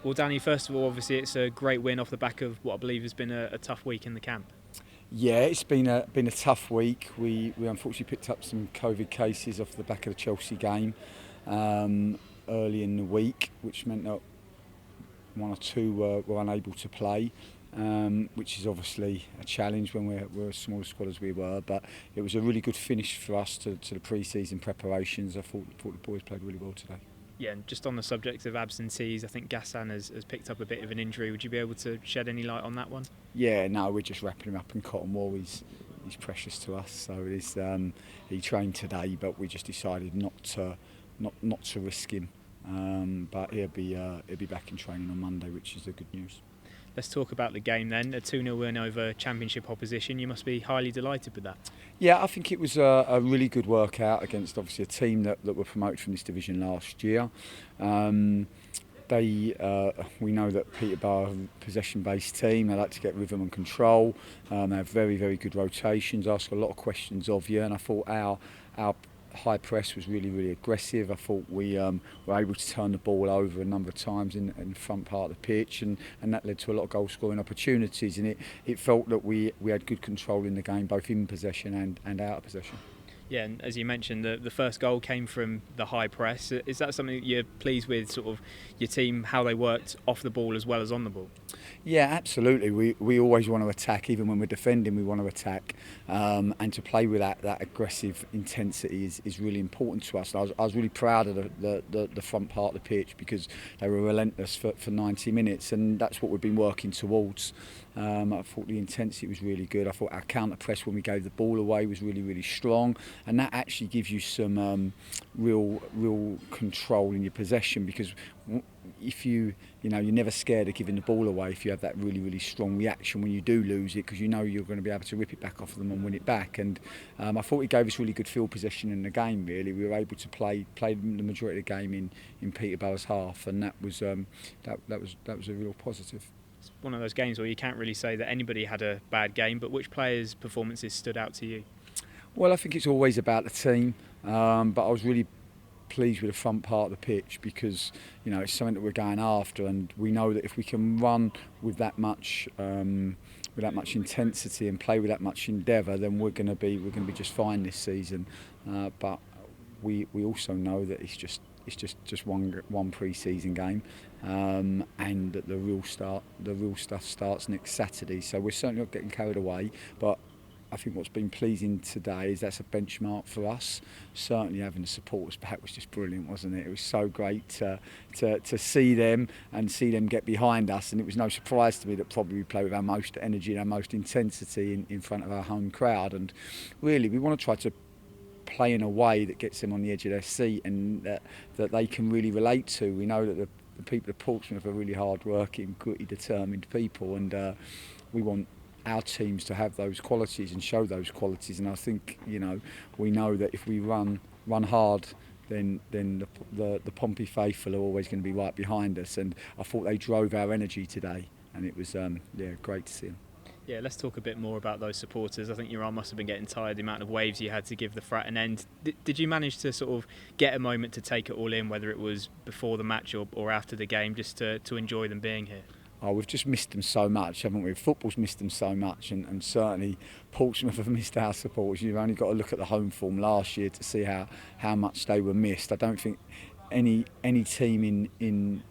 Well, Danny, first of all, obviously it's a great win off the back of what I believe has been a tough week in the camp. Yeah, it's been a tough week. We unfortunately picked up some COVID cases off the back of the Chelsea game early in the week, which meant that one or two were unable to play, which is obviously a challenge when we're a smaller squad as we were. But it was a really good finish for us to the pre-season preparations. I thought the boys played really well today. Yeah, and just on the subject of absentees, I think Gassan has picked up a bit of an injury. Would you be able to shed any light on that one? Yeah, no, we're just wrapping him up in cotton wool. He's precious to us. So he trained today, but we just decided not to risk him. But he'll be back in training on Monday, which is the good news. Let's talk about the game then. A 2-0 win over Championship opposition. You must be highly delighted with that. Yeah, I think it was a really good workout against obviously a team that were promoted from this division last year. We know that Peterborough are a possession-based team. They like to get rhythm and control. They have very, very good rotations, ask a lot of questions of you, and I thought our high press was really, really aggressive. I thought we were able to turn the ball over a number of times in the front part of the pitch, and that led to a lot of goal scoring opportunities, and it felt that we had good control in the game, both in possession and out of possession. Yeah, and as you mentioned, the first goal came from the high press. Is that something that you're pleased with, sort of your team, how they worked off the ball as well as on the ball? Yeah, absolutely. We always want to attack, even when we're defending. We want to attack, and to play with that aggressive intensity is really important to us. And I was really proud of the front part of the pitch because they were relentless for 90 minutes, and that's what we've been working towards. I thought the intensity was really good. I thought our counter press when we gave the ball away was really, really strong, and that actually gives you some real control in your possession, because if you're never scared of giving the ball away if you have that really, really strong reaction when you do lose it, because you know you're going to be able to rip it back off of them and win it back. And I thought it gave us really good field possession in the game. Really, we were able to play the majority of the game in Peterborough's half, and that was a real positive. It's one of those games where you can't really say that anybody had a bad game, but which players' performances stood out to you? Well, I think it's always about the team, but I was really pleased with the front part of the pitch because it's something that we're going after, and we know that if we can run with that much intensity and play with that much endeavour, then we're going to be just fine this season. But we also know that it's just one pre-season game, and that the real stuff starts next Saturday. So we're certainly not getting carried away, but I think what's been pleasing today is that's a benchmark for us. Certainly having the supporters back was just brilliant, wasn't it? It was so great to see them and see them get behind us, and it was no surprise to me that probably we play with our most energy and our most intensity in front of our home crowd. And really, we want to try to play in a way that gets them on the edge of their seat and that they can really relate to. We know that the people of Portsmouth are really hard-working, gritty, determined people, and we want our teams to have those qualities and show those qualities. And I think we know that if we run hard, then the Pompey faithful are always going to be right behind us. And I thought they drove our energy today, and it was great to see them. Yeah, let's talk a bit more about those supporters. I think your arm must have been getting tired, the amount of waves you had to give the Fratton end. Did you manage to sort of get a moment to take it all in, whether it was before the match or after the game, just to enjoy them being here? Oh, we've just missed them so much, haven't we? Football's missed them so much, and certainly Portsmouth have missed our supporters. You've only got to look at the home form last year to see how much they were missed. I don't think any team in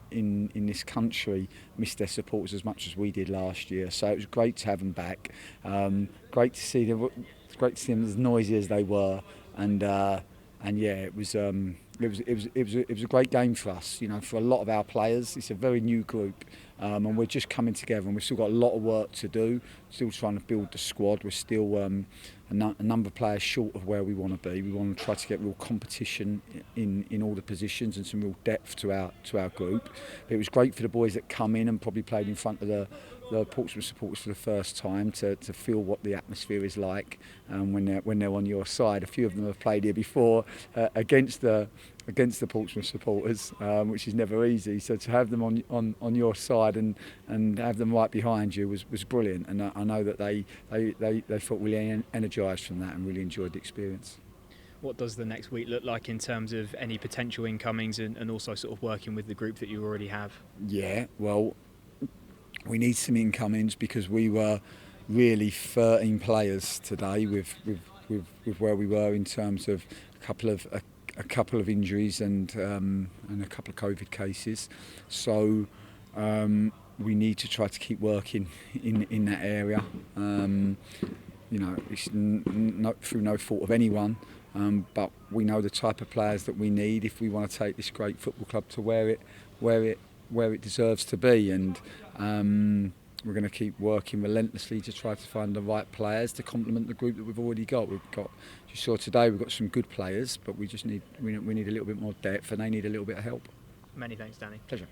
this country missed their supporters as much as we did last year. So it was great to have them back. Great to see them. It's great to see them as noisy as they were, and yeah, it was a great game for us. For a lot of our players, it's a very new group, and we're just coming together, and we've still got a lot of work to do. Still trying to build the squad. We're still a number of players short of where we want to be. We want to try to get real competition in all the positions and some real depth to our group. But it was great for the boys that come in and probably played in front of the Portsmouth supporters for the first time to feel what the atmosphere is like when they're on your side. A few of them have played here before against the Portsmouth supporters, which is never easy. So to have them on your side and have them right behind you was brilliant. And I know that they felt really energised from that and really enjoyed the experience. What does the next week look like in terms of any potential incomings and also sort of working with the group that you already have? Yeah, well, we need some incomings because we were really 13 players today with where we were in terms of a couple of injuries and a couple of COVID cases. So we need to try to keep working in that area. It's through no fault of anyone, but we know the type of players that we need if we want to take this great football club to where it deserves to be. And we're going to keep working relentlessly to try to find the right players to complement the group that we've already got. You saw today, we've got some good players, but we need a little bit more depth, and they need a little bit of help. Many thanks, Danny. Pleasure.